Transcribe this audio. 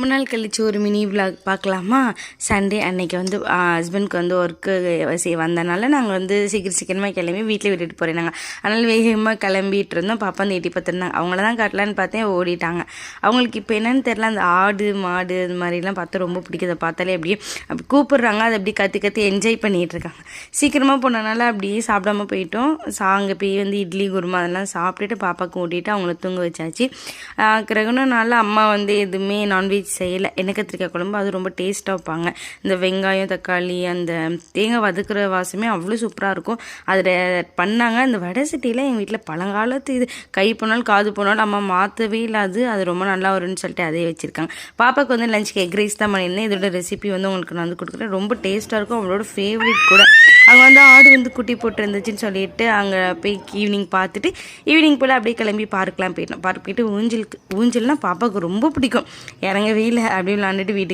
ரொம்ப நாள் கழிச்சு ஒரு மினி விலாக் பார்க்கலாமா. சண்டே அன்னைக்கு வந்து ஹஸ்பண்ட்க்கு வந்து ஒர்க்கு வந்தனால நாங்கள் வந்து சீக்கிரமாக கிளம்பி வீட்டில் விட்டுட்டு போகிறேன். அதனால் வேகமாக கிளம்பிட்டு இருந்தோம். பாப்பா வந்து எட்டி பார்த்துருந்தாங்க. அவங்கள தான் காட்டலான்னு பார்த்தேன், ஓடிட்டாங்க. அவங்களுக்கு இப்போ என்னென்னு தெரில, அந்த ஆடு மாடு அது மாதிரிலாம் பார்த்தா ரொம்ப பிடிக்குது. பார்த்தாலே அப்படியே அப்படி கூப்பிட்றாங்க, அதை அப்படி கற்று கற்று என்ஜாய் பண்ணிகிட்டு இருக்காங்க. சீக்கிரமாக போனனால அப்படியே சாப்பிடாம போயிட்டோம். அங்கே போய் வந்து இட்லி குருமா அதெல்லாம் சாப்பிட்டுட்டு பாப்பாவுக்கு ஓட்டிட்டு அவங்கள தூங்க வச்சாச்சு. கிரகணம்னால அம்மா வந்து எதுவுமே நான்வெஜ் செய்யலை. எண்ணெய் கத்திரிக்காய் குழம்பு அது ரொம்ப டேஸ்ட்டாக வைப்பாங்க. இந்த வெங்காயம் தக்காளி அந்த தேங்காய் வதக்குற வாசமே அவ்வளோ சூப்பராக இருக்கும். அதில் பண்ணாங்க. அந்த வடை சட்டியில் எங்கள் வீட்டில் பழங்காலத்து இது கை போனாலும் காது போனாலும் அம்மா மாற்றவே இல்லாது, அது ரொம்ப நல்லா வரும்னு சொல்லிட்டு அதே வச்சுருக்காங்க. பாப்பாவுக்கு வந்து லஞ்சுக்கு எக் ரைஸ் தான் பண்ணியிருந்தேன். இதோட ரெசிபி வந்து உங்களுக்கு நான் வந்து கொடுக்குறேன். ரொம்ப டேஸ்ட்டாக இருக்கும். அவளோட ஃபேவரட் கூட. அங்கே வந்து ஆடு வந்து குட்டி போட்டு இருந்துச்சுன்னு சொல்லிட்டு அங்கே போய் ஈவினிங் பார்த்துட்டு ஈவினிங் போல் அப்படியே கிளம்பி பார்க்கலாம் போயிட்டோம். பார்க் போயிட்டு ஊஞ்சல்னால் பாப்பாவுக்கு ரொம்ப பிடிக்கும். இறங்கவே இல்லை, அப்படியே விளாண்டுட்டு வீட்டுக்கு